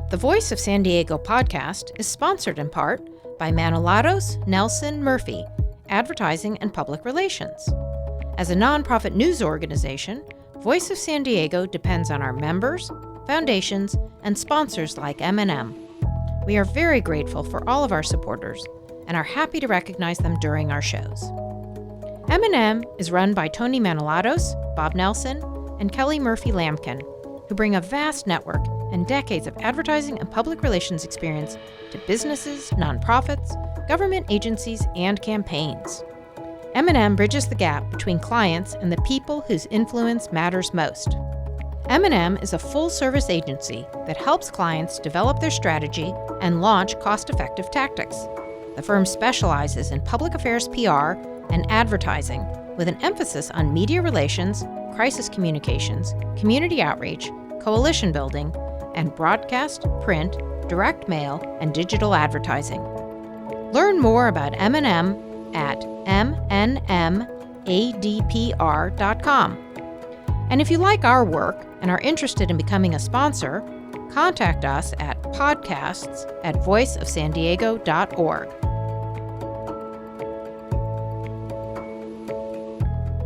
The Voice of San Diego podcast is sponsored in part by Manilatos Nelson Murphy, Advertising and Public Relations. As a nonprofit news organization, Voice of San Diego depends on our members, foundations, and sponsors like M&M. We are very grateful for all of our supporters and are happy to recognize them during our shows. M&M is run by Tony Manilatos, Bob Nelson, and Kelly Murphy Lampkin, who bring a vast network and decades of advertising and public relations experience to businesses, nonprofits, government agencies, and campaigns. M&M bridges the gap between clients and the people whose influence matters most. M&M is a full-service agency that helps clients develop their strategy and launch cost-effective tactics. The firm specializes in public affairs PR and advertising, with an emphasis on media relations, crisis communications, community outreach, coalition building, and broadcast, print, direct mail, and digital advertising. Learn more about M&M at mnmadpr.com. And if you like our work and are interested in becoming a sponsor, contact us at podcasts@voiceofsandiego.org.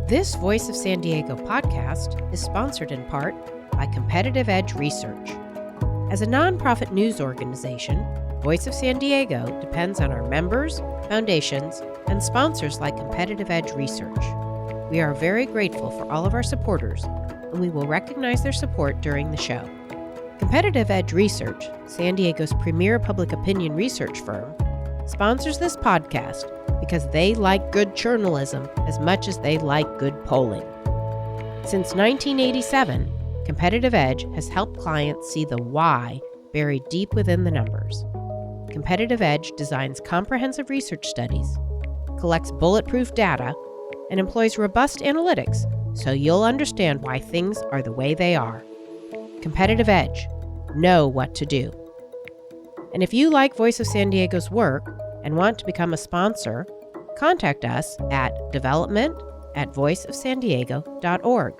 This Voice of San Diego podcast is sponsored in part by Competitive Edge Research. As a nonprofit news organization, Voice of San Diego depends on our members, foundations, and sponsors like Competitive Edge Research. We are very grateful for all of our supporters, and we will recognize their support during the show. Competitive Edge Research, San Diego's premier public opinion research firm, sponsors this podcast because they like good journalism as much as they like good polling. Since 1987, Competitive Edge has helped clients see the why buried deep within the numbers. Competitive Edge designs comprehensive research studies, collects bulletproof data, and employs robust analytics so you'll understand why things are the way they are. Competitive Edge. Know what to do. And if you like Voice of San Diego's work and want to become a sponsor, contact us at development@voiceofsandiego.org.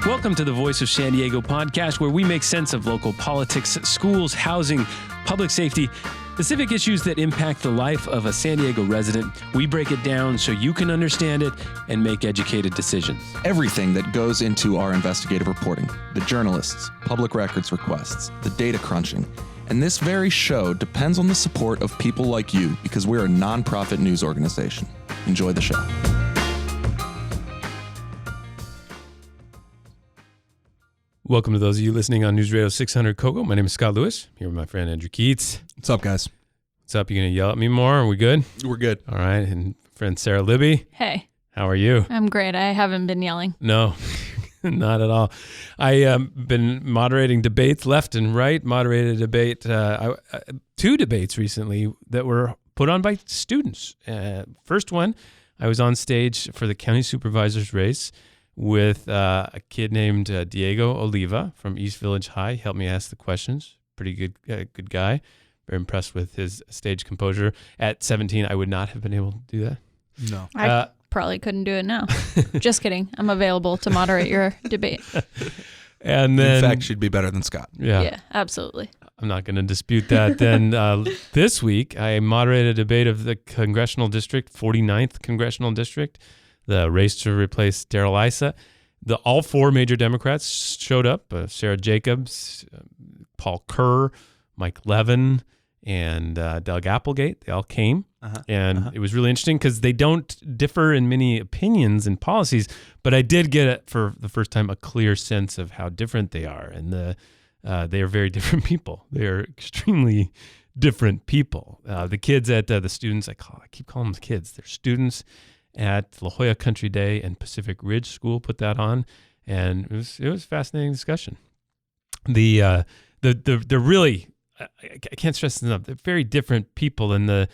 Welcome to the Voice of San Diego podcast, where we make sense of local politics, schools, housing, public safety, the civic issues that impact the life of a San Diego resident. We break it down so you can understand it and make educated decisions. Everything that goes into our investigative reporting, the journalists, public records requests, the data crunching, and this very show depends on the support of people like you because we're a nonprofit news organization. Enjoy the show. Welcome to those of you listening on News Radio 600 Cocoa. My name is Scott Lewis, here with my friend Andrew Keatts. What's up, guys? What's up? You going to yell at me more? Are we good? We're good. All right. And friend Sara Libby. Hey. How are you? I'm great. I haven't been yelling. No, not at all. I've been moderating debates left and right, moderated a debate, two debates recently that were put on by students. First one, I was on stage for the county supervisors race with a kid named Diego Oliva from East Village High. He helped me ask the questions. Pretty good guy. Very impressed with his stage composure. At 17, I would not have been able to do that. No. I probably couldn't do it now. Just kidding. I'm available to moderate your debate. And then, in fact, she'd be better than Scott. Yeah, absolutely. I'm not going to dispute that. Then this week, I moderated a debate of the congressional district, 49th congressional district, the race to replace Darrell Issa. All four major Democrats showed up, Sarah Jacobs, Paul Kerr, Mike Levin, and Doug Applegate. They all came. It was really interesting because they don't differ in many opinions and policies, but I did get, for the first time, a clear sense of how different they are. And they are very different people. They are extremely different people. The kids at the students, I keep calling them kids. They're students at La Jolla Country Day and Pacific Ridge School put that on, and it was a fascinating discussion. They're really, I can't stress this enough, they're very different people in the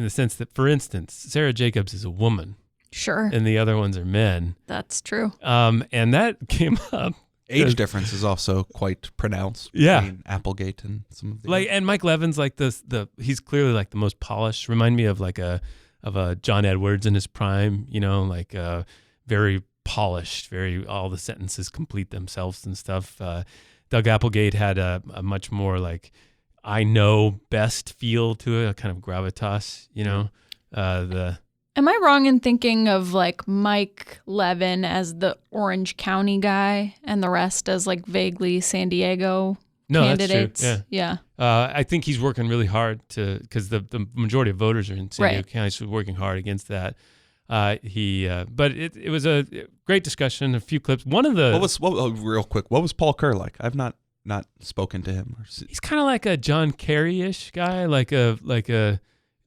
sense that, for instance, Sarah Jacobs is a woman. Sure. And the other ones are men. That's true. And that came up. Age difference is also quite pronounced between Applegate and some of the and Mike Levin's like he's clearly like the most polished. Remind me of like a of a John Edwards in his prime, like very polished, all the sentences complete themselves and stuff. Doug Applegate had a much more like I know best feel to it, a kind of gravitas, Am I wrong in thinking of like Mike Levin as the Orange County guy and the rest as like vaguely San Diego candidates? That's true. Yeah. I think he's working really hard because the majority of voters are in San Diego County, so he's working hard against that. But it was a great discussion. A few clips. One of the real quick. What was Paul Kerr like? I've not spoken to him. He's kind of like a John Kerry-ish guy, like a.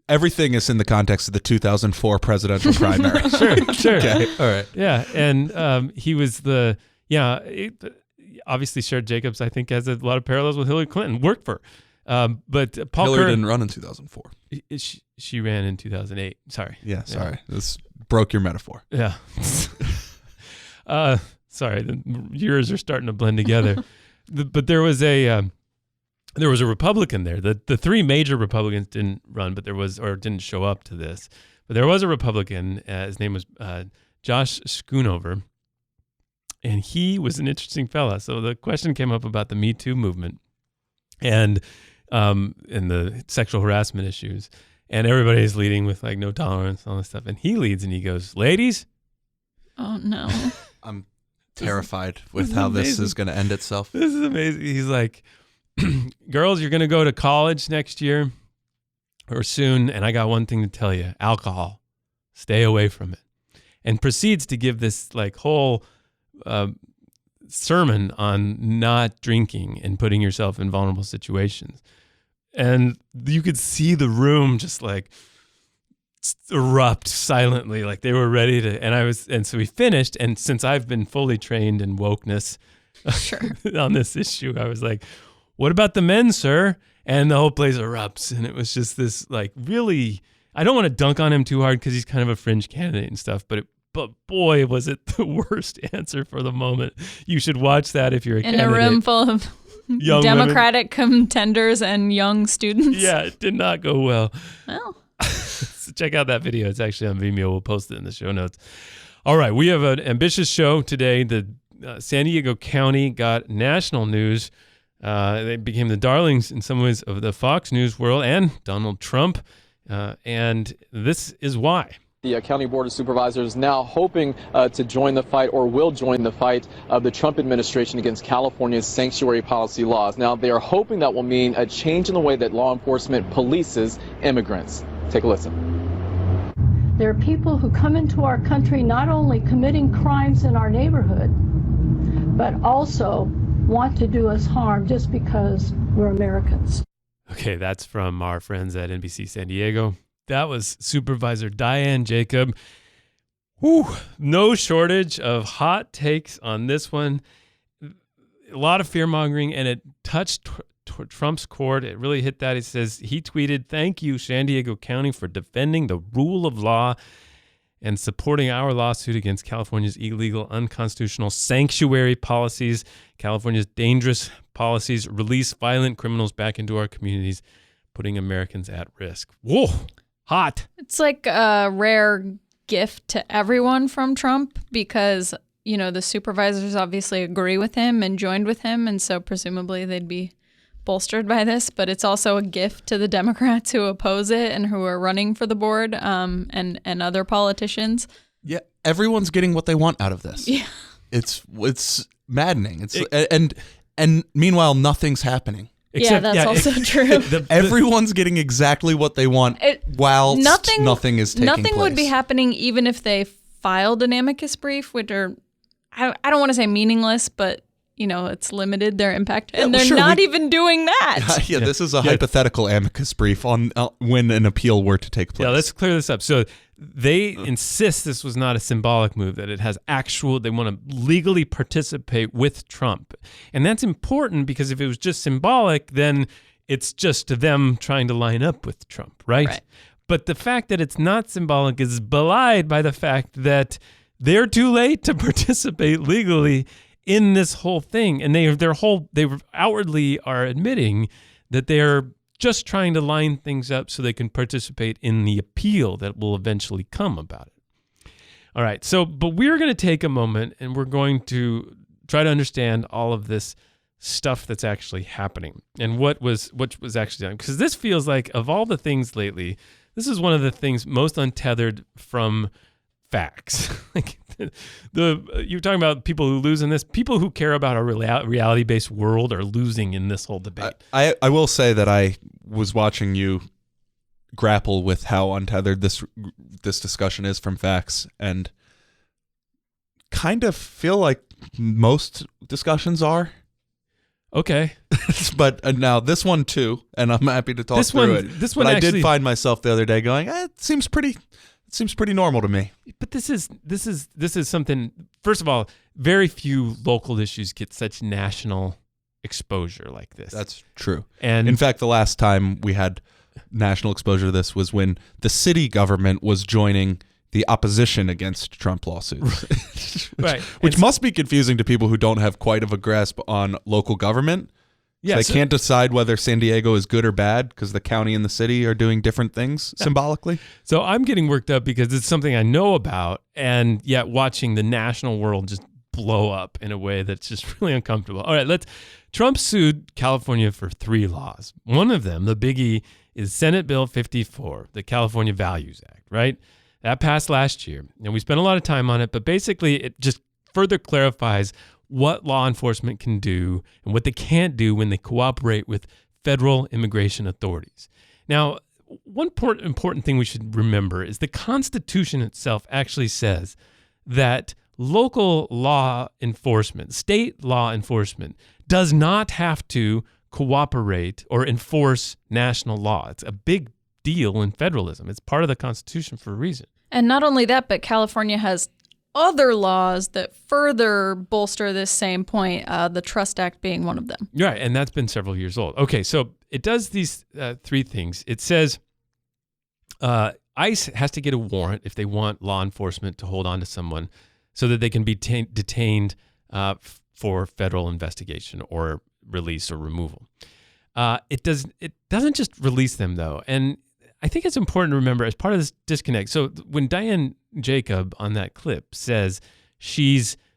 Everything is in the context of the 2004 presidential primary. Sure. Okay, all right. Yeah, and he was obviously Sherrod Jacobs, I think, has a lot of parallels with Hillary Clinton. Worked for her. But Paul Hillary Kerr didn't run in 2004. She ran in 2008. Sorry. Yeah, sorry. This broke your metaphor. Yeah. Sorry, the years are starting to blend together. But there was a Republican there. The three major Republicans didn't run, but didn't show up to this. But there was a Republican. His name was Josh Schoonover, and he was an interesting fella. So the question came up about the Me Too movement and the sexual harassment issues, and everybody's leading with like no tolerance and all this stuff. And he leads and he goes, "Ladies." Oh no. I'm terrified with how this is going to end itself. This is amazing. He's like, girls, you're going to go to college next year or soon, and I got one thing to tell you: alcohol. Stay away from it. And proceeds to give this like whole sermon on not drinking and putting yourself in vulnerable situations. And you could see the room just like erupt silently, like they were ready to. And so we finished. And since I've been fully trained in wokeness on this issue, I was like, "What about the men, sir?" And the whole place erupts. And it was just this like really, I don't want to dunk on him too hard because he's kind of a fringe candidate and stuff, but boy, was it the worst answer for the moment. You should watch that if you're a candidate. In a room full of young Democratic contenders and young students. Yeah, it did not go well. Well. So check out that video. It's actually on Vimeo. We'll post it in the show notes. All right, we have an ambitious show today. The San Diego County got national news. They became the darlings in some ways of the Fox News world and Donald Trump. And this is why. The County Board of Supervisors now hoping to join the fight, or will join the fight, of the Trump administration against California's sanctuary policy laws. Now, they are hoping that will mean a change in the way that law enforcement polices immigrants. Take a listen. There are people who come into our country not only committing crimes in our neighborhood, but also want to do us harm just because we're Americans. Okay, that's from our friends at NBC San Diego. That was Supervisor Diane Jacob. Whew, no shortage of hot takes on this one. A lot of fear-mongering, and it touched Trump's chord. It really hit that. He says, he tweeted, "Thank you, San Diego County, for defending the rule of law and supporting our lawsuit against California's illegal, unconstitutional sanctuary policies. California's dangerous policies release violent criminals back into our communities, putting Americans at risk." Whoa. Hot. It's like a rare gift to everyone from Trump because, the supervisors obviously agree with him and joined with him. And so presumably they'd be bolstered by this. But it's also a gift to the Democrats who oppose it and who are running for the board and other politicians. Yeah, everyone's getting what they want out of this. Yeah. It's maddening. And meanwhile, nothing's happening. That's also true. Everyone's getting exactly what they want while nothing is taking place. Nothing would be happening even if they filed an amicus brief, which are, I don't want to say meaningless, but, it's limited, their impact. And they're not even doing that. This is a hypothetical amicus brief on when an appeal were to take place. Yeah, let's clear this up. So they insist this was not a symbolic move, that it has they want to legally participate with Trump. And that's important because if it was just symbolic, then it's just them trying to line up with Trump, right? But the fact that it's not symbolic is belied by the fact that they're too late to participate legally in this whole thing. And they outwardly are admitting that they're just trying to line things up so they can participate in the appeal that will eventually come about it. All right, but we're going to take a moment and we're going to try to understand all of this stuff that's actually happening and what was actually done. Because this feels like, of all the things lately, this is one of the things most untethered from facts. Like you're talking about people who lose in this. People who care about a reality-based world are losing in this whole debate. I will say that I was watching you grapple with how untethered this discussion is from facts, and kind of feel like most discussions are. Okay. But now this one too, and I'm happy to talk through it. This one, but actually, I did find myself the other day going, it seems pretty normal to me. But this is something. First of all, very few local issues get such national exposure like this. That's true. And in fact, the last time we had national exposure to this was when the city government was joining the opposition against Trump lawsuits. Right. Which must be confusing to people who don't have quite of a grasp on local government. Yeah, so they can't decide whether San Diego is good or bad because the county and the city are doing different things symbolically. So I'm getting worked up because it's something I know about, and yet watching the national world just blow up in a way that's just really uncomfortable. All right, Trump sued California for 3 laws. One of them, the biggie, is Senate Bill 54, the California Values Act, right? That passed last year, and we spent a lot of time on it, but basically it just further clarifies what law enforcement can do and what they can't do when they cooperate with federal immigration authorities. Now, one important thing we should remember is the Constitution itself actually says that local law enforcement, state law enforcement, does not have to cooperate or enforce national law. It's a big deal in federalism. It's part of the Constitution for a reason. And not only that, but California has other laws that further bolster this same point, the Trust Act being one of them. Right, and that's been several years old. Okay, so it does these 3 things. It says ICE has to get a warrant if they want law enforcement to hold on to someone so that they can be detained for federal investigation or release or removal. It doesn't just release them, though, and I think it's important to remember as part of this disconnect. So when Diane Jacob on that clip says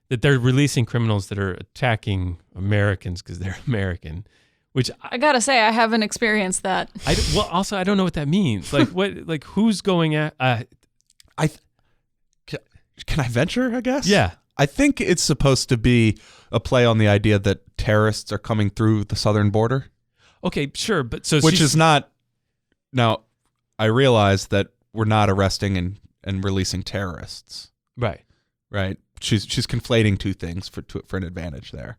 that they're releasing criminals that are attacking Americans because they're American, which I gotta say I haven't experienced that. I don't know what that means. Like what? Like who's going at? Can I venture? I guess. Yeah. I think it's supposed to be a play on the idea that terrorists are coming through the southern border. Okay, sure, but which is not now. I realize that we're not arresting and releasing terrorists. Right. She's conflating 2 things for an advantage there.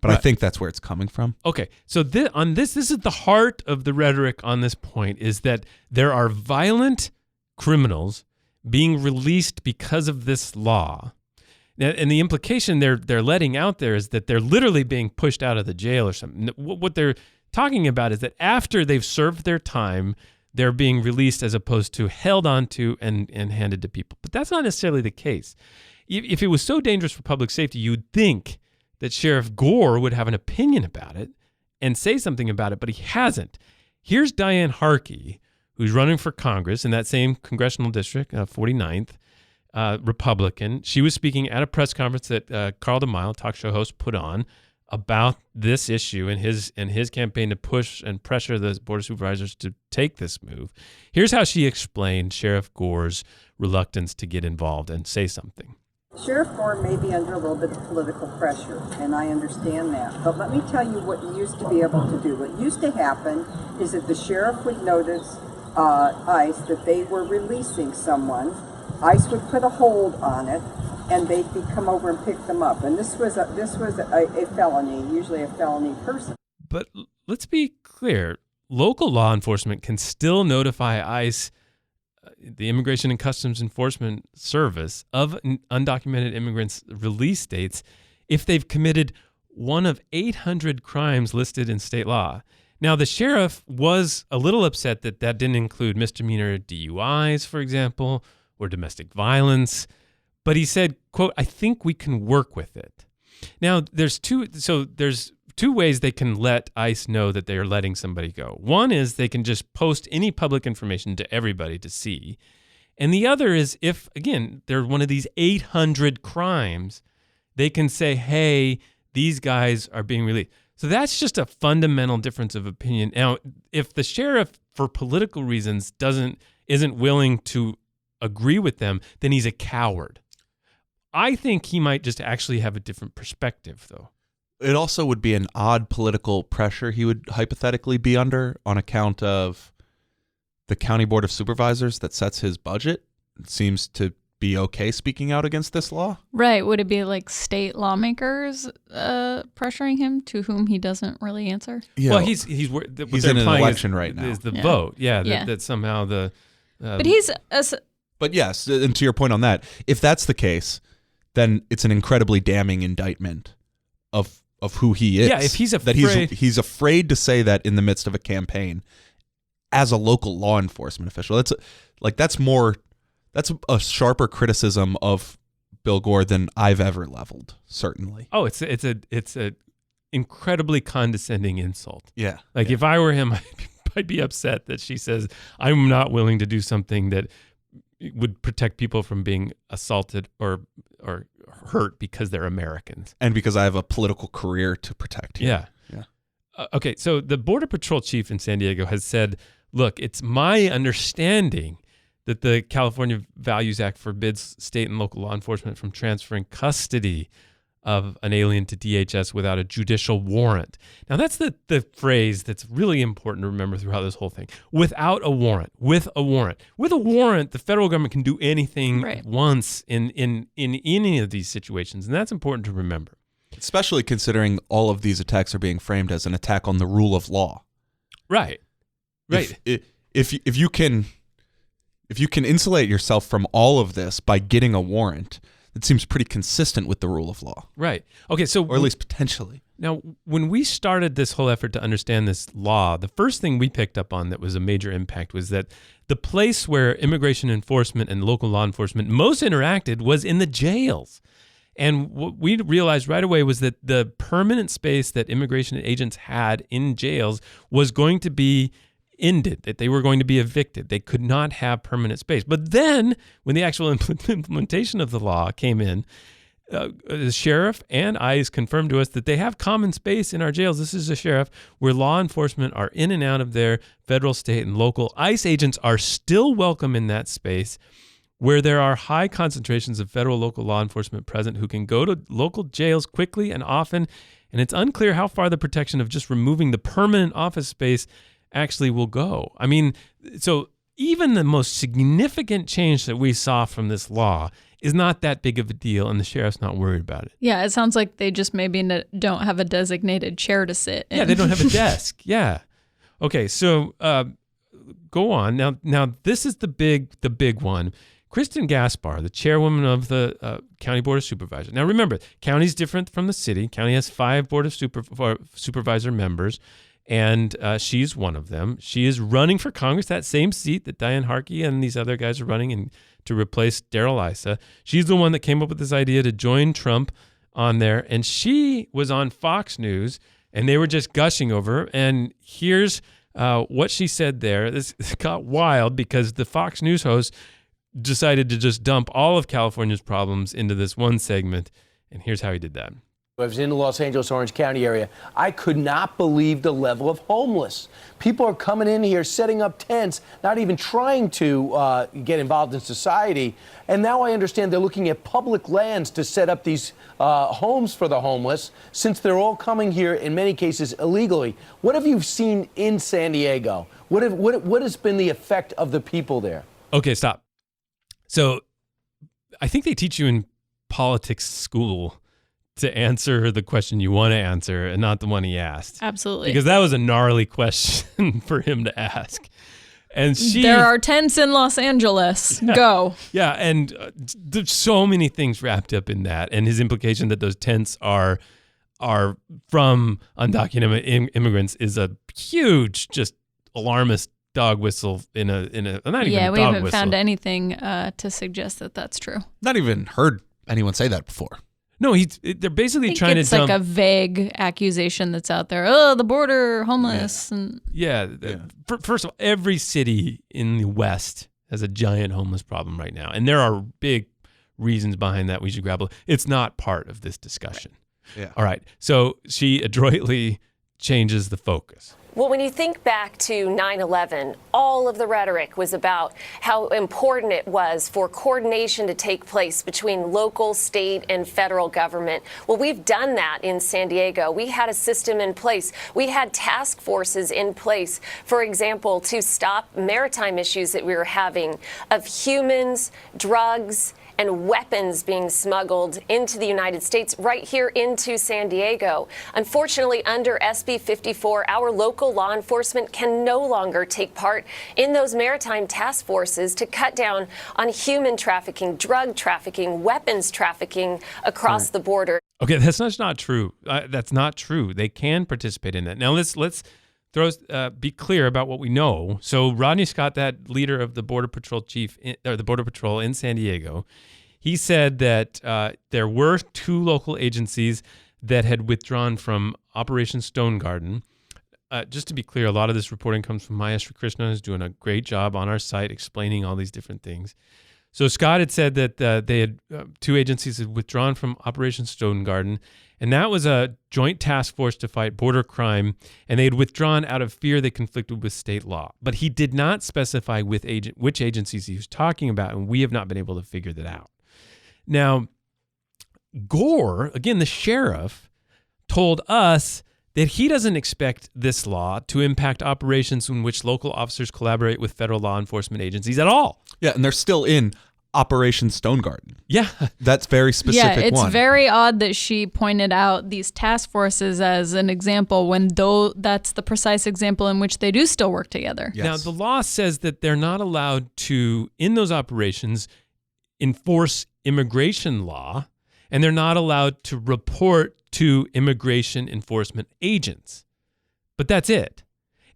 But right. I think that's where it's coming from. Okay. So this is the heart of the rhetoric on this point, is that there are violent criminals being released because of this law. And the implication they're letting out there is that they're literally being pushed out of the jail or something. What they're talking about is that after they've served their time, they're being released as opposed to held onto and handed to people. But that's not necessarily the case. If it was so dangerous for public safety, you'd think that Sheriff Gore would have an opinion about it and say something about it, but he hasn't. Here's Diane Harkey, who's running for Congress in that same congressional district, 49th, Republican. She was speaking at a press conference that Carl DeMille, talk show host, put on about this issue and his campaign to push and pressure the Board of Supervisors to take this move. Here's how she explained Sheriff Gore's reluctance to get involved and say something. Sheriff Gore may be under a little bit of political pressure, and I understand that. But let me tell you what you used to be able to do. What used to happen is that the sheriff would notice ICE that they were releasing someone. ICE would put a hold on it, and they'd come over and pick them up. And this was a felony, usually a felony person. But let's be clear. Local law enforcement can still notify ICE, the Immigration and Customs Enforcement Service, of undocumented immigrants' release dates if they've committed one of 800 crimes listed in state law. Now, the sheriff was a little upset that didn't include misdemeanor DUIs, for example, or domestic violence. But he said, quote, "I think we can work with it." Now, there's two two ways they can let ICE know that they are letting somebody go. One is they can just post any public information to everybody to see. And the other is if, again, they're one of these 800 crimes, they can say, hey, these guys are being released. So that's just a fundamental difference of opinion. Now, if the sheriff, for political reasons, isn't willing to agree with them, then he's a coward. I think he might just actually have a different perspective, though. It also would be an odd political pressure he would hypothetically be under on account of the county board of supervisors that sets his budget. It seems to be okay speaking out against this law. Right. Would it be like state lawmakers pressuring him to whom he doesn't really answer? Yeah. Well, he's in an election right now. Is the vote. Yeah, that somehow the... but he's... But yes, and to your point on that, if that's the case, then it's an incredibly damning indictment of who he is. Yeah, if he's afraid... That he's afraid to say that in the midst of a campaign as a local law enforcement official. That's a sharper criticism of Bill Gore than I've ever leveled, certainly. Oh, it's a incredibly condescending insult. Yeah. If I were him, I'd be upset that she says, I'm not willing to do something that would protect people from being assaulted or hurt because they're Americans. And because I have a political career to protect here. Yeah. Okay, so the Border Patrol chief in San Diego has said, look, it's my understanding that the California Values Act forbids state and local law enforcement from transferring custody of an alien to DHS without a judicial warrant. Now, that's the phrase that's really important to remember throughout this whole thing. Without a warrant. With a warrant. With a warrant, the federal government can do anything once in any of these situations, and that's important to remember. Especially considering all of these attacks are being framed as an attack on the rule of law. Right. If you can insulate yourself from all of this by getting a warrant, it seems pretty consistent with the rule of law. Right. Okay, so... Or at least potentially. Now, when we started this whole effort to understand this law, the first thing we picked up on that was a major impact was that the place where immigration enforcement and local law enforcement most interacted was in the jails. And what we realized right away was that the permanent space that immigration agents had in jails was going to be ended, that they were going to be evicted. They could not have permanent space. But then when the actual implementation of the law came in, the sheriff and ICE confirmed to us that they have common space in our jails. This is a sheriff where law enforcement are in and out of their federal, state, and local. ICE agents are still welcome in that space where there are high concentrations of federal, local law enforcement present who can go to local jails quickly and often. And it's unclear how far the protection of just removing the permanent office space actually will go. I mean, so even the most significant change that we saw from this law is not that big of a deal, and the sheriff's not worried about it. Yeah, it sounds like they just maybe don't have a designated chair to sit in. Yeah, they don't have a desk. Yeah. Okay, so go on. Now this is the big one. Kristin Gaspar, the chairwoman of the County Board of Supervisors. Now remember, county's different from the city. County has 5 Board of Supervisor members. And she's one of them. She is running for Congress, that same seat that Diane Harkey and these other guys are running in to replace Darrell Issa. She's the one that came up with this idea to join Trump on there. And she was on Fox News, and they were just gushing over her. And here's what she said there. This got wild because the Fox News host decided to just dump all of California's problems into this one segment. And here's how he did that. I was in the Los Angeles, Orange County area. I could not believe the level of homeless. People are coming in here, setting up tents, not even trying to get involved in society. And now I understand they're looking at public lands to set up these homes for the homeless, since they're all coming here, in many cases, illegally. What have you seen in San Diego? What has been the effect of the people there? Okay, stop. So I think they teach you in politics school to answer the question you want to answer and not the one he asked. Absolutely. Because that was a gnarly question for him to ask. And there are tents in Los Angeles. Yeah, go. Yeah, and there's so many things wrapped up in that. And his implication that those tents are from undocumented immigrants is a huge, just alarmist dog whistle in a not even a dog whistle. Yeah, we haven't found anything to suggest that that's true. Not even heard anyone say that before. No, they're basically trying to it's dump. like a vague accusation that's out there. Oh, the border, homeless. Yeah. First of all, every city in the West has a giant homeless problem right now. And there are big reasons behind that we should grapple. It's not part of this discussion. Yeah. All right. So she adroitly changes the focus. Well, when you think back to 9/11, all of the rhetoric was about how important it was for coordination to take place between local, state, and federal government. Well, we've done that in San Diego. We had a system in place. We had task forces in place, for example, to stop maritime issues that we were having of humans, drugs, and weapons being smuggled into the United States, right here into San Diego. Unfortunately, under SB 54, our local law enforcement can no longer take part in those maritime task forces to cut down on human trafficking, drug trafficking, weapons trafficking across the border. Okay, that's not true. That's not true. They can participate in that. Now let's be clear about what we know. So Rodney Scott, that leader of the Border Patrol the Border Patrol in San Diego, he said that there were 2 local agencies that had withdrawn from Operation Stone Garden. Just to be clear, a lot of this reporting comes from Maya Sri Krishna, who's doing a great job on our site explaining all these different things. So Scott had said that they had 2 agencies had withdrawn from Operation Stone Garden, and that was a joint task force to fight border crime, and they had withdrawn out of fear they conflicted with state law. But he did not specify which agencies he was talking about, and we have not been able to figure that out. Now, Gore, again, the sheriff, told us that he doesn't expect this law to impact operations in which local officers collaborate with federal law enforcement agencies at all. Yeah, and they're still in Operation Stone Garden. Yeah. That's very specific. Yeah, it's one. very odd that she pointed out these task forces as an example when that's the precise example in which they do still work together. Yes. Now, the law says that they're not allowed to, in those operations, enforce immigration law, and they're not allowed to report to immigration enforcement agents. But that's it.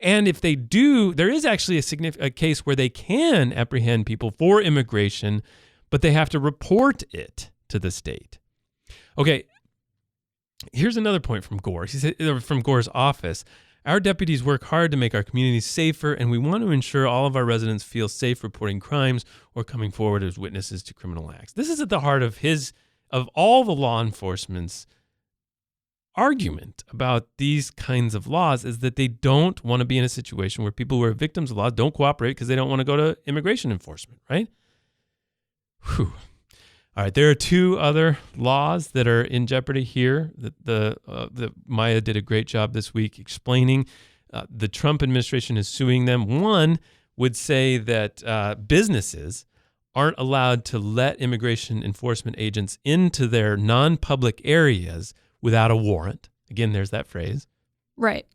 And if they do, there is actually a case where they can apprehend people for immigration, but they have to report it to the state. Okay, here's another point from Gore. He said, from Gore's office, our deputies work hard to make our communities safer, and we want to ensure all of our residents feel safe reporting crimes or coming forward as witnesses to criminal acts. This is at the heart of all the law enforcement's argument about these kinds of laws, is that they don't want to be in a situation where people who are victims of laws don't cooperate because they don't want to go to immigration enforcement, right? Whew. All right, there are 2 other laws that are in jeopardy here that Maya did a great job this week explaining. The Trump administration is suing them. One would say that businesses aren't allowed to let immigration enforcement agents into their non-public areas without a warrant. Again, there's that phrase. Right.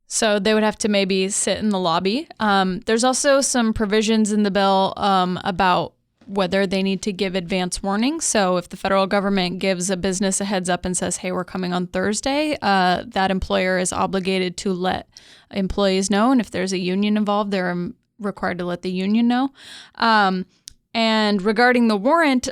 So they would have to maybe sit in the lobby. There's also some provisions in the bill about whether they need to give advance warning. So if the federal government gives a business a heads up and says, hey, we're coming on Thursday, that employer is obligated to let employees know. And if there's a union involved, they're required to let the union know. And regarding the warrant,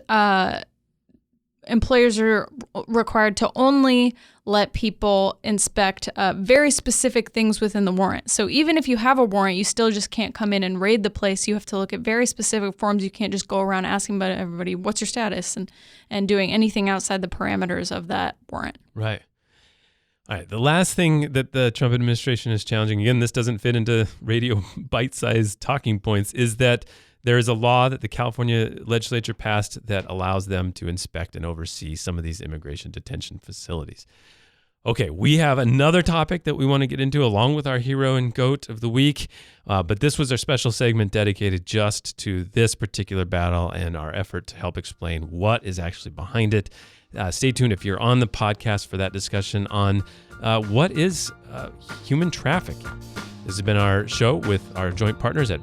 employers are required to only let people inspect very specific things within the warrant. So even if you have a warrant, you still just can't come in and raid the place. You have to look at very specific forms. You can't just go around asking about everybody, what's your status, and doing anything outside the parameters of that warrant. Right. All right. The last thing that the Trump administration is challenging, again, this doesn't fit into radio bite-sized talking points, is that there is a law that the California legislature passed that allows them to inspect and oversee some of these immigration detention facilities. Okay, we have another topic that we want to get into along with our hero and goat of the week, but this was our special segment dedicated just to this particular battle and our effort to help explain what is actually behind it. Stay tuned if you're on the podcast for that discussion on what is human trafficking. This has been our show with our joint partners at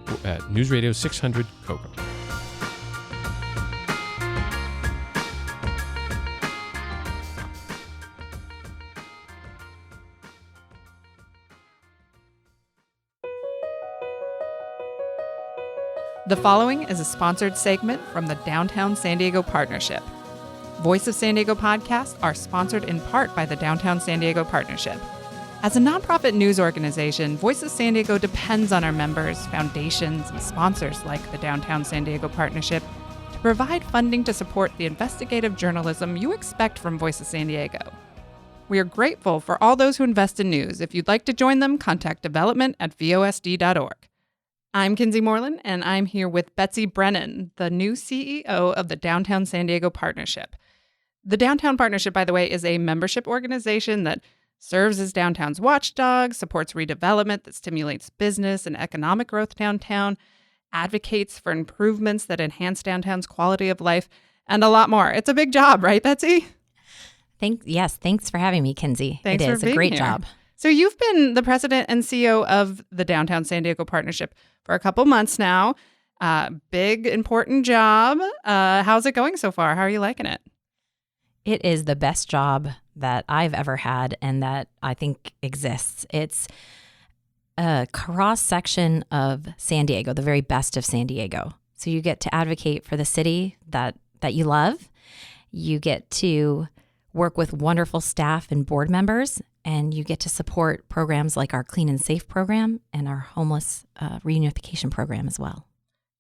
News Radio 600 Cocoa. The following is a sponsored segment from the Downtown San Diego Partnership. Voice of San Diego podcasts are sponsored in part by the Downtown San Diego Partnership. As a nonprofit news organization, Voice of San Diego depends on our members, foundations, and sponsors like the Downtown San Diego Partnership to provide funding to support the investigative journalism you expect from Voice of San Diego. We are grateful for all those who invest in news. If you'd like to join them, contact development@vosd.org. I'm Kinsey Moreland, and I'm here with Betsy Brennan, the new CEO of the Downtown San Diego Partnership. The Downtown Partnership, by the way, is a membership organization that serves as downtown's watchdog, supports redevelopment that stimulates business and economic growth downtown, advocates for improvements that enhance downtown's quality of life, and a lot more. It's a big job, right, Betsy? Yes, thanks for having me, Kinsey. Thanks it for is being a great here. job. So you've been the president and CEO of the Downtown San Diego Partnership for a couple months now. Big, important job. How's it going so far? How are you liking it? It is the best job that I've ever had and that I think exists. It's a cross-section of San Diego, the very best of San Diego. So you get to advocate for the city that you love. You get to work with wonderful staff and board members, and you get to support programs like our Clean and Safe program and our homeless reunification program as well.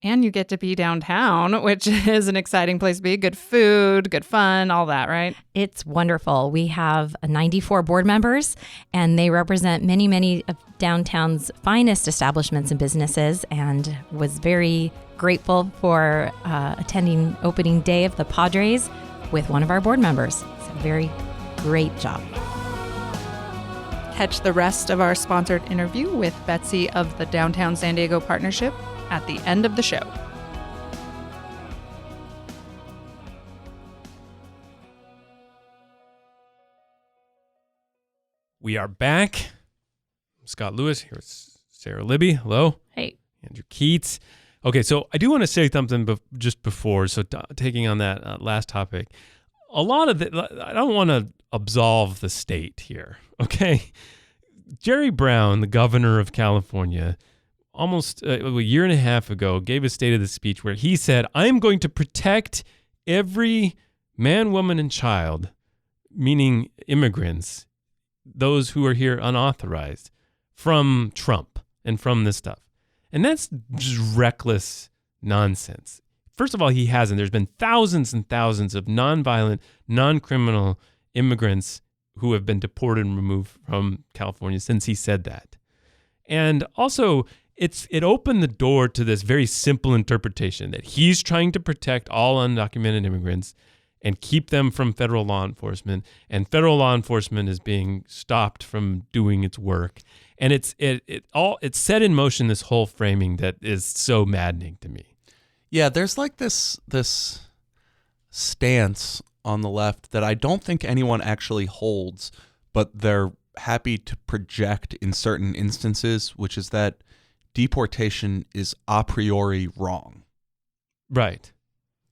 And you get to be downtown, which is an exciting place to be. Good food, good fun, all that, right? It's wonderful. We have 94 board members, and they represent many, many of downtown's finest establishments and businesses, and was very grateful for attending opening day of the Padres with one of our board members. It's a very great job. Catch the rest of our sponsored interview with Betsy of the Downtown San Diego Partnership at the end of the show. We are back. I'm Scott Lewis. Here's Sara Libby. Hello. Hey. Andrew Keatts. Okay, so I do want to say something just before. So taking on that last topic, a lot of I don't want to absolve the state here. Okay, Jerry Brown, the governor of California, almost a year and a half ago, gave a State of the Speech where he said, "I'm going to protect every man, woman, and child," meaning immigrants, those who are here unauthorized, from Trump and from this stuff. And that's just reckless nonsense. First of all, he hasn't. There's been thousands and thousands of nonviolent, non-criminal immigrants who have been deported and removed from California since he said that. And also, it opened the door to this very simple interpretation that he's trying to protect all undocumented immigrants and keep them from federal law enforcement, and federal law enforcement is being stopped from doing its work. And it set in motion this whole framing that is so maddening to me. Yeah, there's like this stance on the left that I don't think anyone actually holds, but they're happy to project in certain instances, which is that deportation is a priori wrong. Right.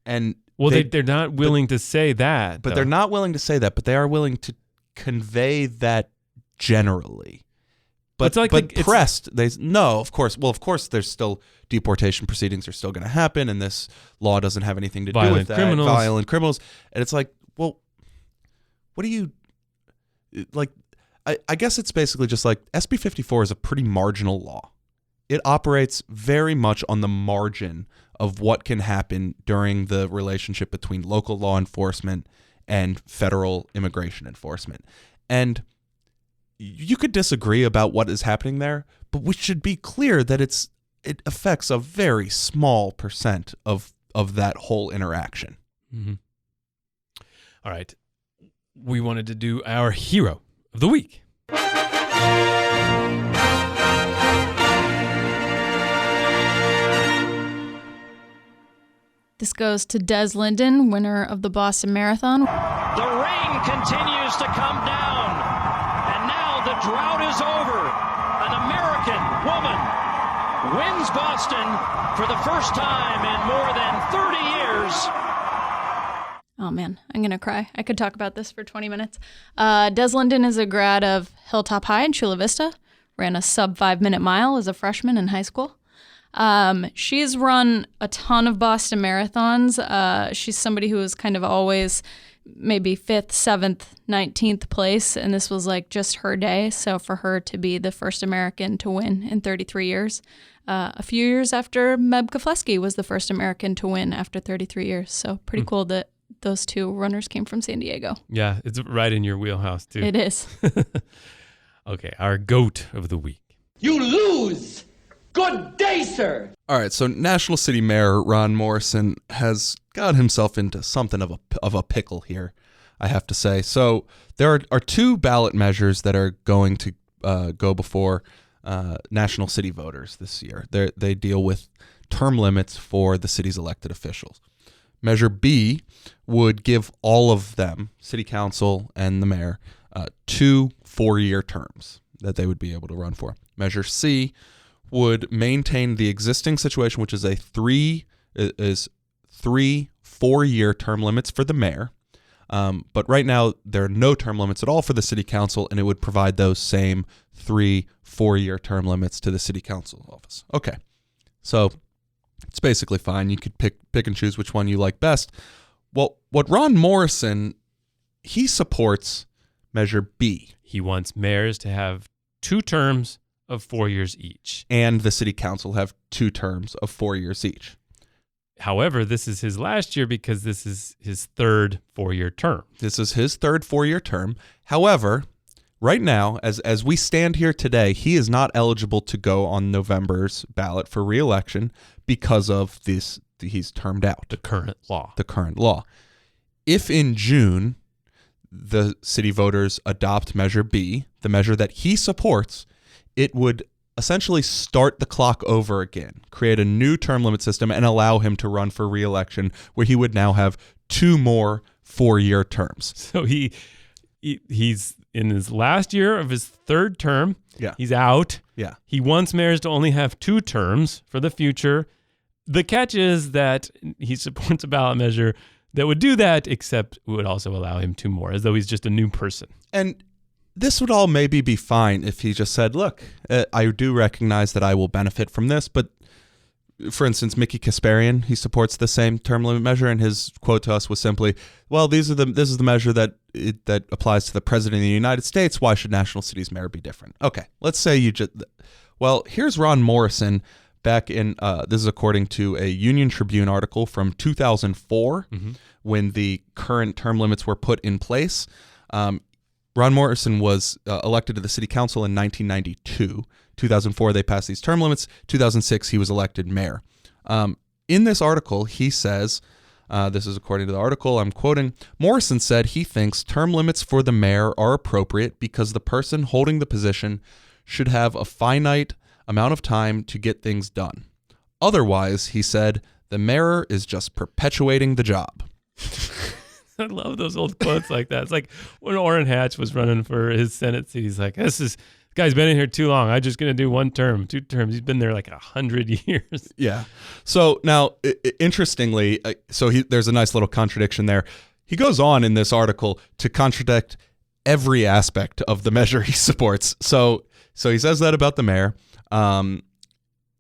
And they're not willing to say that. But they're not willing to say that, but they are willing to convey that generally. But pressed, of course, there's still deportation proceedings are still going to happen, and this law doesn't have anything to do with that. Violent criminals. And it's like, well, what do you, like, I guess it's basically just like SB 54 is a pretty marginal law. It operates very much on the margin of what can happen during the relationship between local law enforcement and federal immigration enforcement. And you could disagree about what is happening there, but we should be clear that it affects a very small percent of that whole interaction. Mm-hmm. All right. We wanted to do our hero of the week. This goes to Des Linden, winner of the Boston Marathon. The rain continues to come down, and now the drought is over. An American woman wins Boston for the first time in more than 30 years. Oh, man, I'm going to cry. I could talk about this for 20 minutes. Des Linden is a grad of Hilltop High in Chula Vista, ran a sub 5-minute mile as a freshman in high school. She's run a ton of Boston marathons. She's somebody who was kind of always maybe 5th, 7th, 19th place, and this was like just her day. So for her to be the first American to win in 33 years, a few years after Meb Keflezighi was the first American to win after 33 years. So pretty cool that those two runners came from San Diego. Yeah, it's right in your wheelhouse, too. It is. Okay, our GOAT of the week. You lose! Good day, sir! All right, so National City Mayor Ron Morrison has got himself into something of a pickle here, I have to say. So there are two ballot measures that are going to go before national city voters this year. They deal with term limits for the city's elected officials. Measure B would give all of them, city council and the mayor, 2 4-year terms that they would be able to run for. Measure C would maintain the existing situation, which is 3 4-year term limits for the mayor. But right now, there are no term limits at all for the city council, and it would provide those same 3 4-year term limits to the city council office. Okay, so it's basically fine. You could pick and choose which one you like best. Well, what Ron Morrison, he supports Measure B. He wants mayors to have 2 terms of 4 years each. And the city council have 2 terms of 4 years each. However, this is his last year because this is his 3rd 4-year term. This is his 3rd 4-year term. However, right now, as we stand here today, he is not eligible to go on November's ballot for re-election because of this. He's termed out. The current law. If in June the city voters adopt Measure B, the measure that he supports, it would essentially start the clock over again, create a new term limit system, and allow him to run for re-election, where he would now have 2 more 4-year terms. So he's in his last year of his 3rd term. Yeah. He's out. Yeah. He wants mayors to only have 2 terms for the future. The catch is that he supports a ballot measure that would do that, except would also allow him 2 more, as though he's just a new person. And this would all maybe be fine if he just said, look, I do recognize that I will benefit from this, but for instance, Mickey Kasparian, he supports the same term limit measure, and his quote to us was simply, well, this is the measure that applies to the president of the United States. Why should National City's mayor be different? Okay, let's say well, here's Ron Morrison back in, this is according to a Union Tribune article from 2004, when the current term limits were put in place. Ron Morrison was elected to the city council in 1992. 2004, they passed these term limits. 2006, he was elected mayor. In this article, he says, this is according to the article, I'm quoting, Morrison said he thinks term limits for the mayor are appropriate because the person holding the position should have a finite amount of time to get things done. Otherwise, he said, the mayor is just perpetuating the job. I love those old quotes like that. It's like when Orrin Hatch was running for his Senate seat. He's like, this guy's been in here too long. I'm just going to do 1 term, 2 terms. He's been there like 100 years. Yeah. So now, interestingly, there's a nice little contradiction there. He goes on in this article to contradict every aspect of the measure he supports. So he says that about the mayor.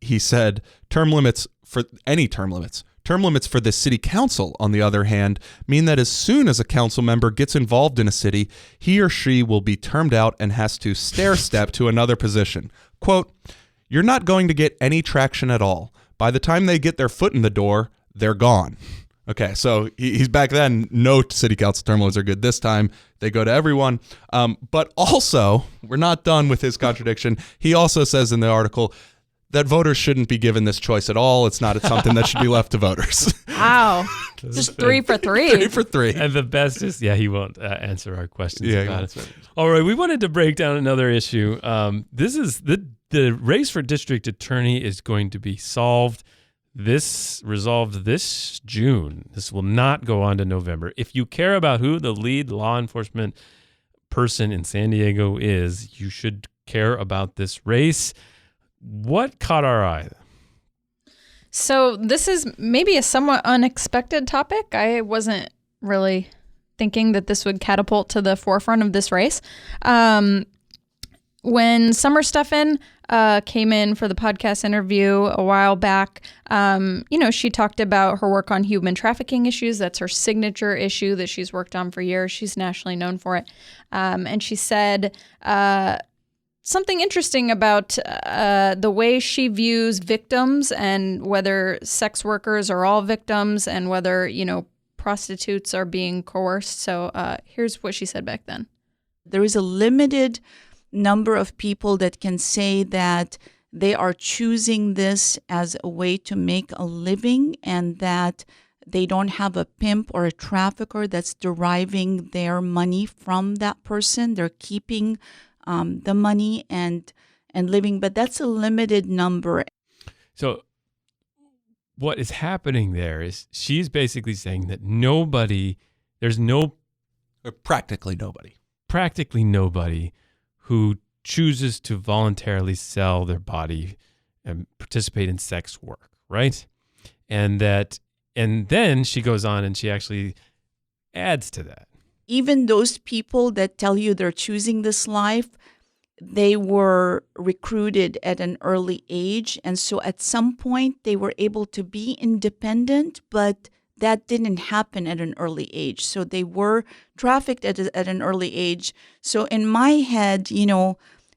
He said term limits for any term limits. Term limits for the city council, on the other hand, mean that as soon as a council member gets involved in a city, he or she will be termed out and has to stair-step to another position. Quote, you're not going to get any traction at all. By the time they get their foot in the door, they're gone. Okay, so he's back then, no city council term limits are good. This time, they go to everyone. But also, we're not done with his contradiction. He also says in the article that voters shouldn't be given this choice at all. It's something that should be left to voters. Wow. Just 3 for 3. 3 for 3. And the best is, he won't answer our questions about it. All right, we wanted to break down another issue. This is the race for district attorney is going to be resolved this June. This will not go on to November. If you care about who the lead law enforcement person in San Diego is, you should care about this race. What caught our eye? So this is maybe a somewhat unexpected topic. I wasn't really thinking that this would catapult to the forefront of this race. When Summer Steffen came in for the podcast interview a while back, she talked about her work on human trafficking issues. That's her signature issue that she's worked on for years. She's nationally known for it. And she said something interesting about the way she views victims and whether sex workers are all victims and whether, prostitutes are being coerced. So here's what she said back then. There is a limited number of people that can say that they are choosing this as a way to make a living and that they don't have a pimp or a trafficker that's deriving their money from that person. They're keeping the money and living, but that's a limited number. So what is happening there is she's basically saying that practically nobody who chooses to voluntarily sell their body and participate in sex work, right? And then she goes on and she actually adds to that. Even those people that tell you they're choosing this life, they were recruited at an early age. And so at some point they were able to be independent, but that didn't happen at an early age. So they were trafficked at an early age. So in my head,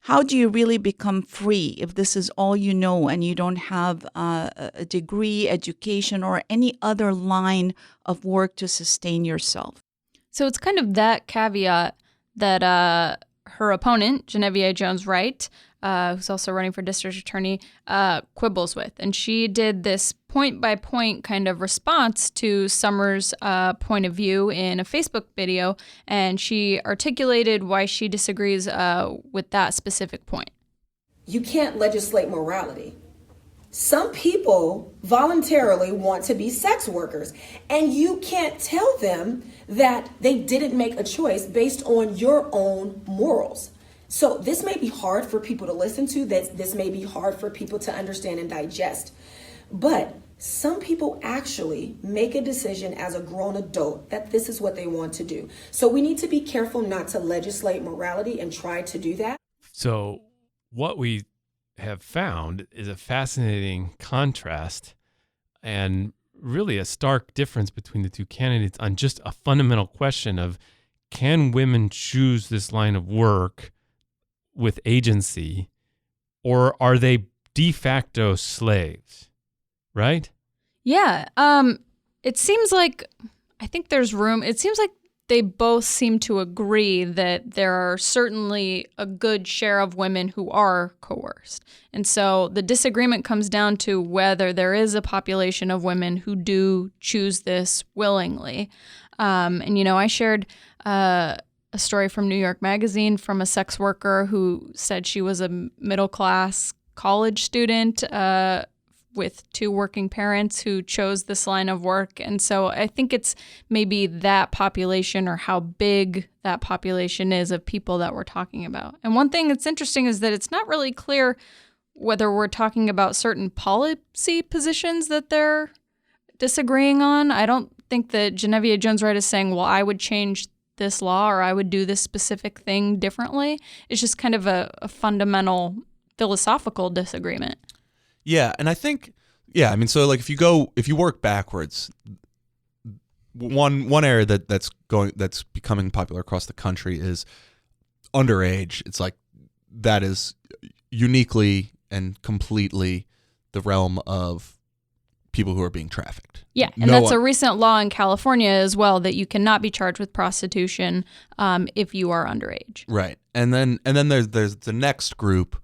how do you really become free if this is all you know and you don't have a degree, education, or any other line of work to sustain yourself? So it's kind of that caveat that her opponent, Genevieve Jones-Wright, who's also running for district attorney, quibbles with. And she did this point-by-point kind of response to Summer's point of view in a Facebook video, and she articulated why she disagrees with that specific point. You can't legislate morality. Some people voluntarily want to be sex workers, and you can't tell them that they didn't make a choice based on your own morals. So this may be hard for people to listen to, this may be hard for people to understand and digest, but some people actually make a decision as a grown adult that this is what they want to do. So we need to be careful not to legislate morality and try to do that. So what we have found is a fascinating contrast and really a stark difference between the two candidates on just a fundamental question of, can women choose this line of work with agency, or are they de facto slaves, right? Yeah. It seems like, I think there's room. It seems like they both seem to agree that there are certainly a good share of women who are coerced. And so the disagreement comes down to whether there is a population of women who do choose this willingly. I shared a story from New York Magazine from a sex worker who said she was a middle-class college student with two working parents who chose this line of work. And so I think it's maybe that population or how big that population is of people that we're talking about. And one thing that's interesting is that it's not really clear whether we're talking about certain policy positions that they're disagreeing on. I don't think that Genevieve Jones-Wright is saying, well, I would change this law or I would do this specific thing differently. It's just kind of a fundamental philosophical disagreement. Yeah, and I think, so like if you work backwards, one area that's becoming popular across the country is underage. It's like that is uniquely and completely the realm of people who are being trafficked. Yeah, and that's a recent law in California as well, that you cannot be charged with prostitution if you are underage. Right, and then there's the next group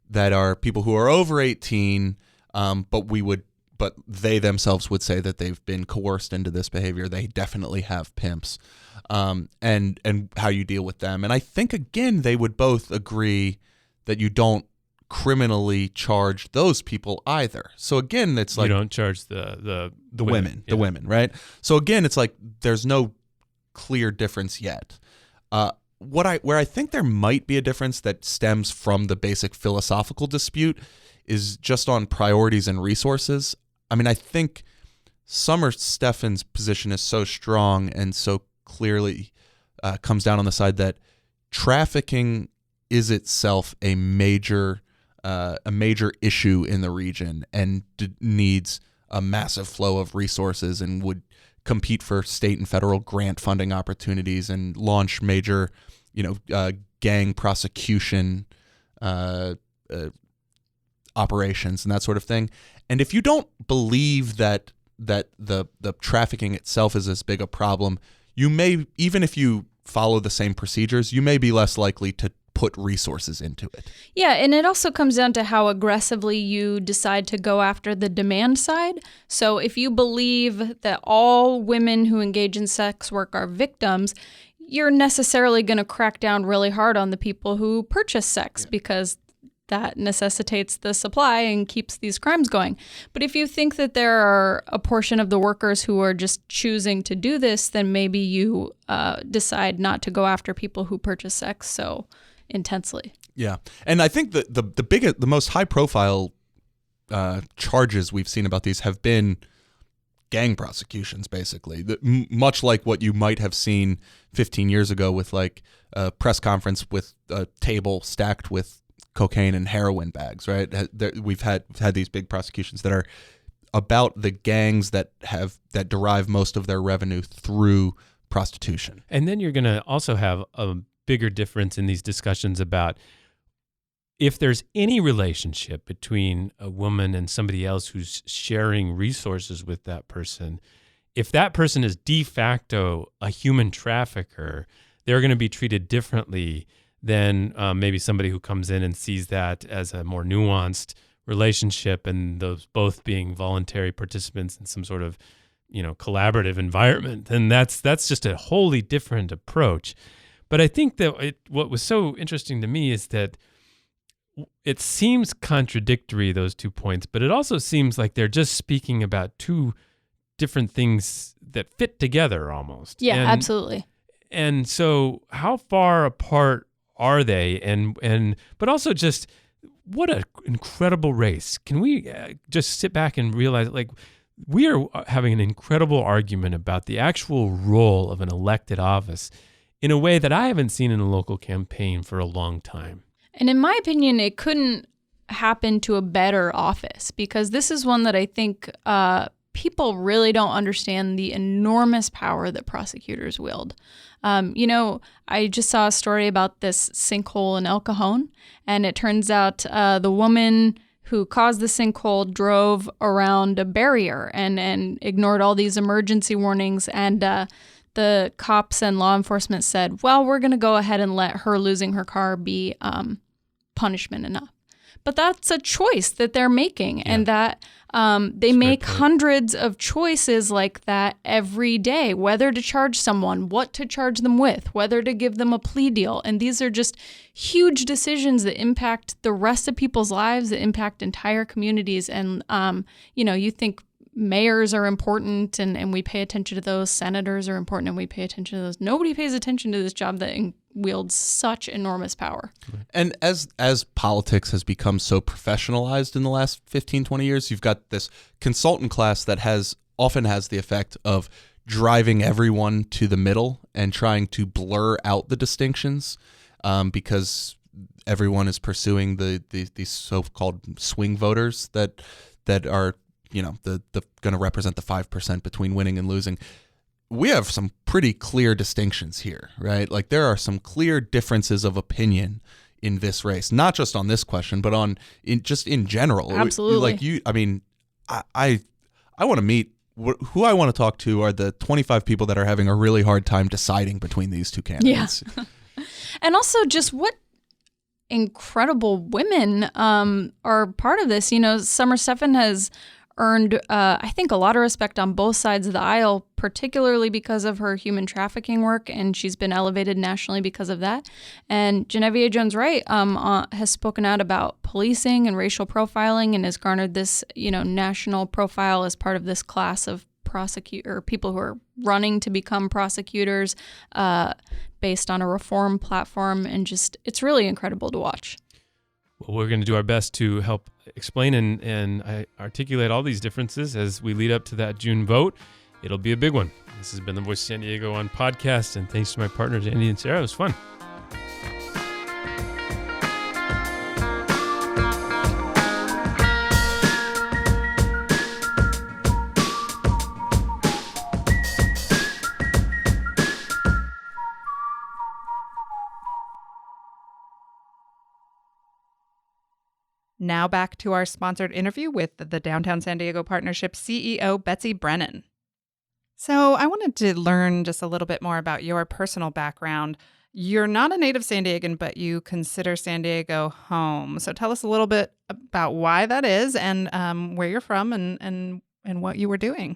that are people who are over 18, but they themselves would say that they've been coerced into this behavior. They definitely have pimps, and how you deal with them. And I think again they would both agree that you don't criminally charge those people either. So again, it's like you don't charge the women, yeah. the women, right? So again, it's like there's no clear difference yet. Where I think there might be a difference that stems from the basic philosophical dispute is just on priorities and resources. I mean, I think Summer Steffen's position is so strong and so clearly comes down on the side that trafficking is itself a major issue in the region and needs a massive flow of resources and would compete for state and federal grant funding opportunities and launch major, gang prosecution operations and that sort of thing. And if you don't believe that the trafficking itself is as big a problem, you may, even if you follow the same procedures, you may be less likely to put resources into it. Yeah, and it also comes down to how aggressively you decide to go after the demand side. So if you believe that all women who engage in sex work are victims, you're necessarily going to crack down really hard on the people who purchase sex because that necessitates the supply and keeps these crimes going. But if you think that there are a portion of the workers who are just choosing to do this, then maybe you decide not to go after people who purchase sex so intensely. Yeah. And I think the most high profile charges we've seen about these have been gang prosecutions, basically. Much like what you might have seen 15 years ago with like a press conference with a table stacked with cocaine and heroin bags, right? We've had these big prosecutions that are about the gangs that derive most of their revenue through prostitution. And then you're going to also have a bigger difference in these discussions about if there's any relationship between a woman and somebody else who's sharing resources with that person. If that person is de facto a human trafficker, they're going to be treated differently than maybe somebody who comes in and sees that as a more nuanced relationship and those both being voluntary participants in some sort of, collaborative environment. And that's just a wholly different approach. But I think that what was so interesting to me is that it seems contradictory, those 2 points, but it also seems like they're just speaking about two different things that fit together almost. Yeah, absolutely. And so how far apart are they? But also just what an incredible race. Can we just sit back and realize like we are having an incredible argument about the actual role of an elected office in a way that I haven't seen in a local campaign for a long time. And in my opinion, it couldn't happen to a better office because this is one that I think people really don't understand the enormous power that prosecutors wield. I just saw a story about this sinkhole in El Cajon, and it turns out the woman who caused the sinkhole drove around a barrier and ignored all these emergency warnings, and the cops and law enforcement said, well, we're going to go ahead and let her losing her car be punishment enough. But that's a choice that they're making, and that they make hundreds of choices like that every day, whether to charge someone, what to charge them with, whether to give them a plea deal. And these are just huge decisions that impact the rest of people's lives, that impact entire communities. And, you think mayors are important and we pay attention to those. Senators are important and we pay attention to those. Nobody pays attention to this job that wields such enormous power. And as politics has become so professionalized in the last 15, 20 years, you've got this consultant class that often has the effect of driving everyone to the middle and trying to blur out the distinctions because everyone is pursuing these so-called swing voters that are going to represent the 5% between winning and losing. We have some pretty clear distinctions here, right? Like there are some clear differences of opinion in this race, not just on this question, but in general. Absolutely. I want to meet who I want to talk to are the 25 people that are having a really hard time deciding between these two candidates. Yeah. And also just what incredible women are part of this. Summer Stephan has earned, I think, a lot of respect on both sides of the aisle, particularly because of her human trafficking work, and she's been elevated nationally because of that. And Genevieve Jones-Wright has spoken out about policing and racial profiling and has garnered this, national profile as part of this class of people who are running to become prosecutors based on a reform platform. And just, it's really incredible to watch. Well, we're going to do our best to help explain and articulate all these differences as we lead up to that June vote. It'll be a big one. This has been the Voice of San Diego on podcast, and thanks to my partners, Andy and Sarah. It was fun. Now back to our sponsored interview with the Downtown San Diego Partnership CEO, Betsy Brennan. So I wanted to learn just a little bit more about your personal background. You're not a native San Diegan, but you consider San Diego home. So tell us a little bit about why that is and where you're from and what you were doing.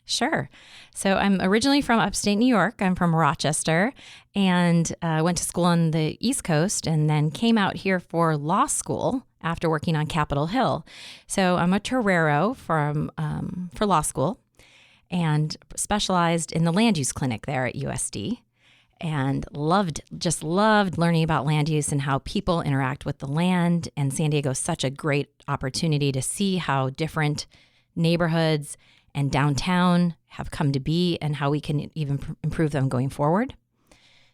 Sure. So I'm originally from upstate New York. I'm from Rochester and went to school on the East Coast and then came out here for law school after working on Capitol Hill. So I'm a torero for law school and specialized in the land use clinic there at USD and just loved learning about land use and how people interact with the land. And San Diego is such a great opportunity to see how different neighborhoods and downtown have come to be and how we can even improve them going forward.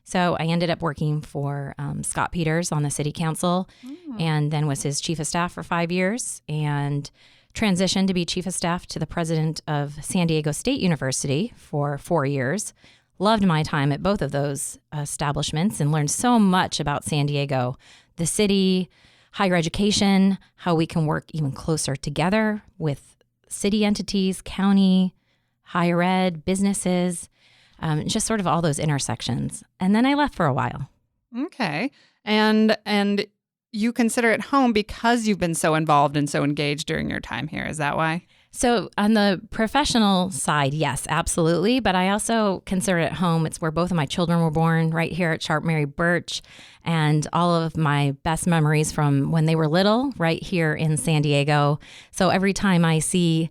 So I ended up working for Scott Peters on the city council and then was his chief of staff for 5 years and transitioned to be chief of staff to the president of San Diego State University for 4 years. Loved my time at both of those establishments and learned so much about San Diego, the city, higher education, how we can work even closer together with city entities, county, higher ed, businesses, just sort of all those intersections. And then I left for a while. Okay. And you consider it home because you've been so involved and so engaged during your time here. Is that why? So on the professional side, yes, absolutely. But I also consider it home. It's where both of my children were born, right here at Sharp Mary Birch. And all of my best memories from when they were little, right here in San Diego. So every time I see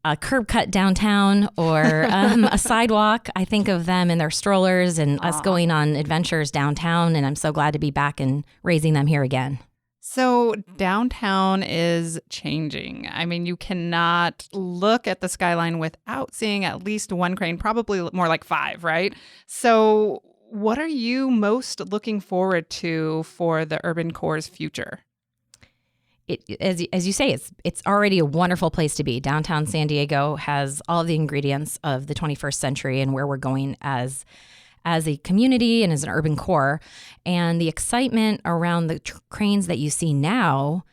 a curb cut downtown or a sidewalk, I think of them in their strollers and us going on adventures downtown. And I'm so glad to be back and raising them here again. So downtown is changing. I mean, you cannot look at the skyline without seeing at least one crane, probably more like 5, right? So what are you most looking forward to for the urban core's future? As you say, it's already a wonderful place to be. Downtown San Diego has all of the ingredients of the 21st century and where we're going as a community and as an urban core. And the excitement around the cranes that you see now,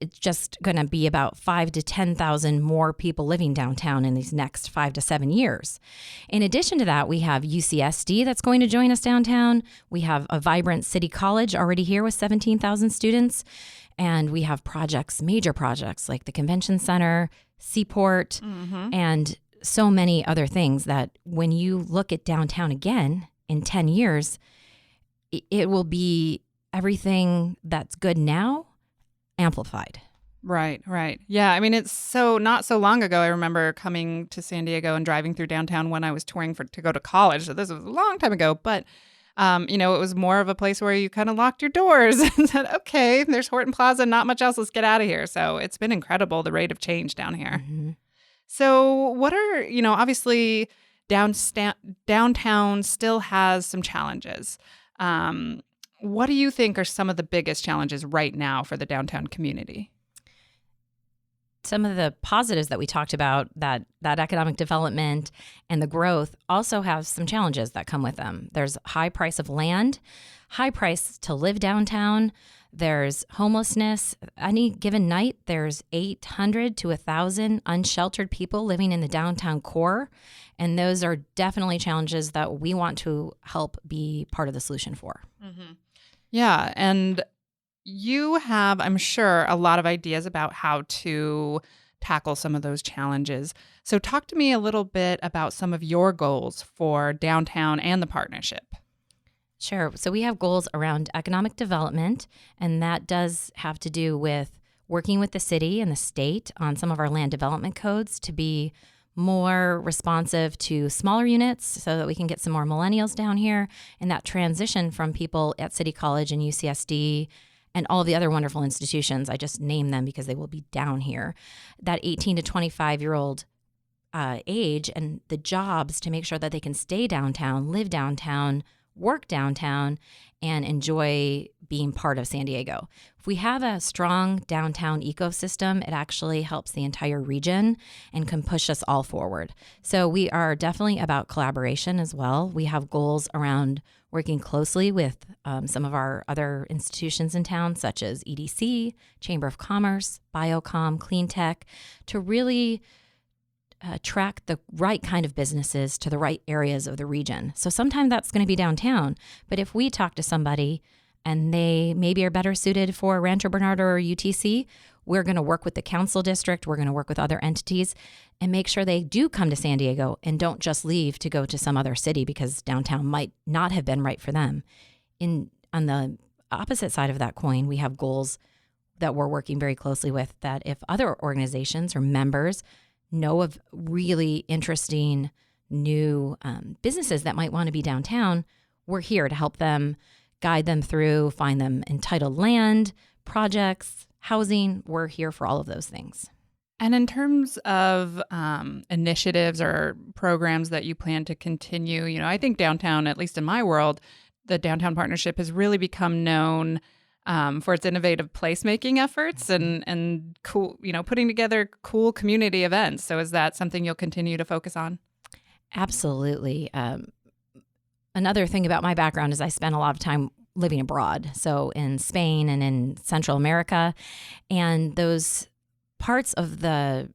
it's just going to be about 5,000 to 10,000 more people living downtown in these next 5 to 7 years. In addition to that, we have UCSD that's going to join us downtown. We have a vibrant city college already here with 17,000 students. And we have major projects like the Convention Center, Seaport, and so many other things that when you look at downtown again in 10 years, it will be everything that's good now amplified. Right. Yeah, I mean, it's not so long ago. I remember coming to San Diego and driving through downtown when I was touring to go to college. So this was a long time ago, but it was more of a place where you kind of locked your doors and said, okay, there's Horton Plaza, not much else, let's get out of here. So it's been incredible, the rate of change down here. Mm-hmm. So what are, obviously downtown still has some challenges. What do you think are some of the biggest challenges right now for the downtown community? Some of the positives that we talked about, that economic development and the growth, also have some challenges that come with them. There's high price of land, high price to live downtown. There's homelessness. Any given night, there's 800 to 1,000 unsheltered people living in the downtown core. And those are definitely challenges that we want to help be part of the solution for. Mm-hmm. Yeah, and you have, I'm sure, a lot of ideas about how to tackle some of those challenges. So talk to me a little bit about some of your goals for downtown and the partnership. Sure. So we have goals around economic development, and that does have to do with working with the city and the state on some of our land development codes to be more responsive to smaller units so that we can get some more millennials down here, and that transition from people at City College and UCSD and all the other wonderful institutions. I just name them because they will be down here. That 18 to 25-year-old age and the jobs to make sure that they can stay downtown, live downtown, work downtown and enjoy being part of San Diego. If we have a strong downtown ecosystem, it actually helps the entire region and can push us all forward. So we are definitely about collaboration as well. We have goals around working closely with some of our other institutions in town, such as EDC, Chamber of Commerce, Biocom, Clean Tech, to really attract the right kind of businesses to the right areas of the region. So sometimes that's going to be downtown, but if we talk to somebody and they maybe are better suited for Rancho Bernardo or UTC, we're going to work with the council district, we're going to work with other entities and make sure they do come to San Diego and don't just leave to go to some other city because downtown might not have been right for them. On the opposite side of that coin, we have goals that we're working very closely with, that if other organizations or members know of really interesting new businesses that might want to be downtown, we're here to help them, guide them through, find them entitled land, projects, housing. We're here for all of those things. And in terms of initiatives or programs that you plan to continue, I think downtown, at least in my world, the Downtown Partnership has really become known for its innovative placemaking efforts and cool, putting together cool community events. So is that something you'll continue to focus on? Absolutely. Another thing about my background is I spent a lot of time living abroad, so in Spain and in Central America, and those parts of the,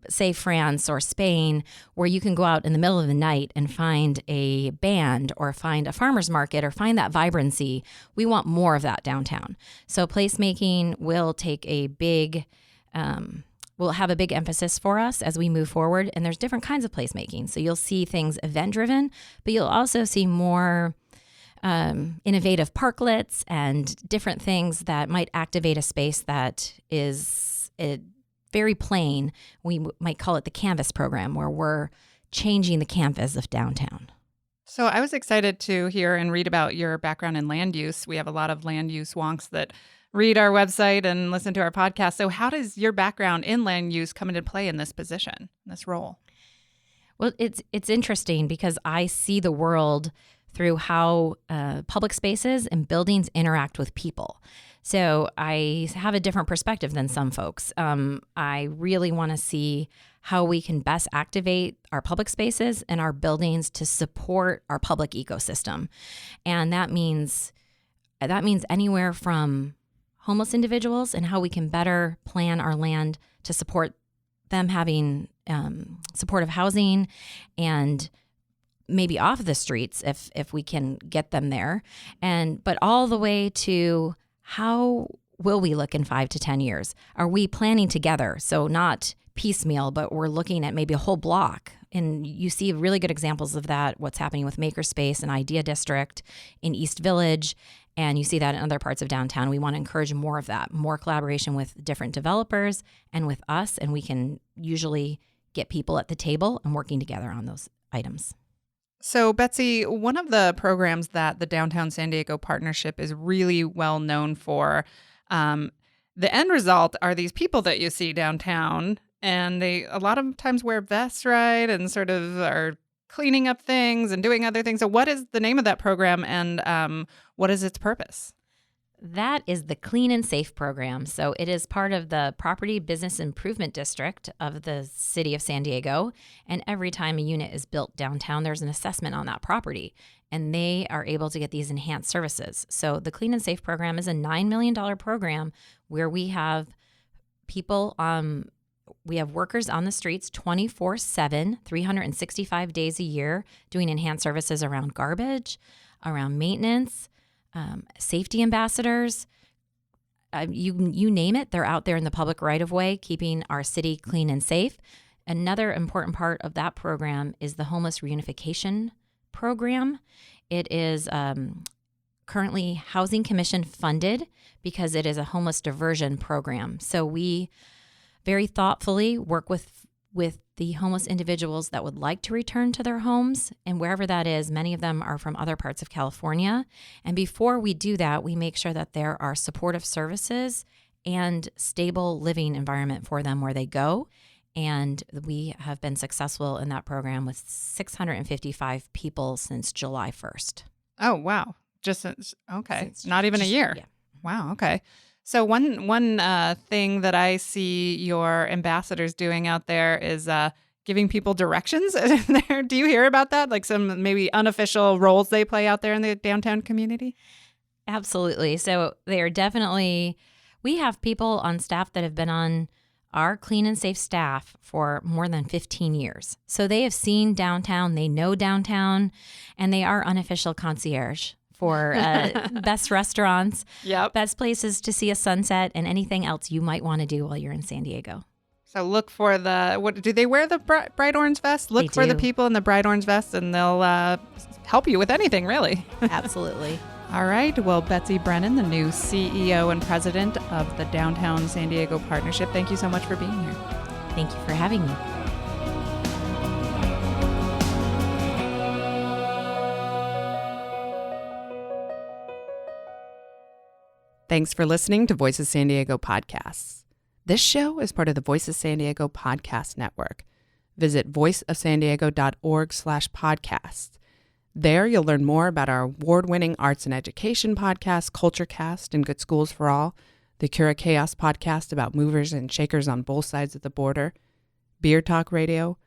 say, France or Spain, where you can go out in the middle of the night and find a band or find a farmer's market or find that vibrancy. We want more of that downtown. So placemaking will take a big, will have a big emphasis for us as we move forward. And there's different kinds of placemaking. So you'll see things event-driven, but you'll also see more innovative parklets and different things that might activate a space that is very plain. We might call it the Canvas program, where we're changing the canvas of downtown. So I was excited to hear and read about your background in land use. We have a lot of land use wonks that read our website and listen to our podcast. So how does your background in land use come into play in this position, this role? Well, it's interesting because I see the world through how public spaces and buildings interact with people. So I have a different perspective than some folks. I really want to see how we can best activate our public spaces and our buildings to support our public ecosystem. And that means anywhere from homeless individuals and how we can better plan our land to support them having supportive housing and maybe off the streets if we can get them there, but all the way to how will we look in 5 to 10 years? Are we planning together? So not piecemeal, but we're looking at maybe a whole block. And you see really good examples of that, what's happening with Makerspace and Idea District in East Village. And you see that in other parts of downtown. We want to encourage more of that, more collaboration with different developers and with us. And we can usually get people at the table and working together on those items. So, Betsy, one of the programs that the Downtown San Diego Partnership is really well known for, the end result are these people that you see downtown, and they a lot of times wear vests, right, and sort of are cleaning up things and doing other things. So what is the name of that program, and what is its purpose? That is the Clean and Safe program. So it is part of the Property Business Improvement District of the city of San Diego. And every time a unit is built downtown, there's an assessment on that property. And they are able to get these enhanced services. So the Clean and Safe program is a $9 million program where we have people, we have workers on the streets 24/7, 365 days a year, doing enhanced services around garbage, around maintenance, safety ambassadors, you name it, they're out there in the public right of way, keeping our city clean and safe. Another important part of that program is the homeless reunification program. It is currently Housing Commission funded because it is a homeless diversion program. So we very thoughtfully work with the homeless individuals that would like to return to their homes, and wherever that is, many of them are from other parts of California. And before we do that, we make sure that there are supportive services and stable living environment for them where they go. And we have been successful in that program with 655 people since July 1st. Oh, wow. Just since, okay. Not even a just- year. yeah. Wow. Okay. So one thing that I see your ambassadors doing out there is giving people directions. Do you hear about that? Like some maybe unofficial roles they play out there in the downtown community? Absolutely. So they are definitely, we have people on staff that have been on our clean and safe staff for more than 15 years. So they have seen downtown, they know downtown, and they are unofficial concierge for best restaurants, best places to see a sunset, and anything else you might want to do while you're in San Diego. So look for what do they wear the bright orange vest? Look for the people in the bright orange vest, and they'll help you with anything, really. Absolutely. All right. Well, Betsy Brennan, the new CEO and president of the Downtown San Diego Partnership, thank you so much for being here. Thank you for having me. Thanks for listening to Voices San Diego podcasts. This show is part of the Voices San Diego podcast network. Visit voiceofsandiego.org/podcasts. There, you'll learn more about our award-winning arts and education podcast, CultureCast and Good Schools for All, the Cura Chaos podcast about movers and shakers on both sides of the border, Beer Talk Radio,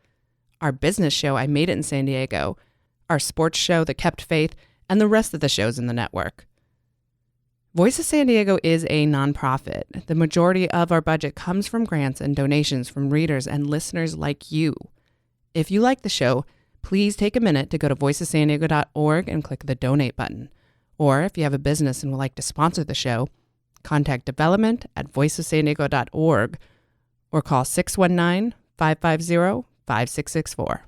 our business show, I Made It in San Diego, our sports show, The Kept Faith, and the rest of the shows in the network. Voices San Diego is a nonprofit. The majority of our budget comes from grants and donations from readers and listeners like you. If you like the show, please take a minute to go to voicessandiego.org and click the donate button. Or if you have a business and would like to sponsor the show, contact development@voicessandiego.org or call 619-550-5664.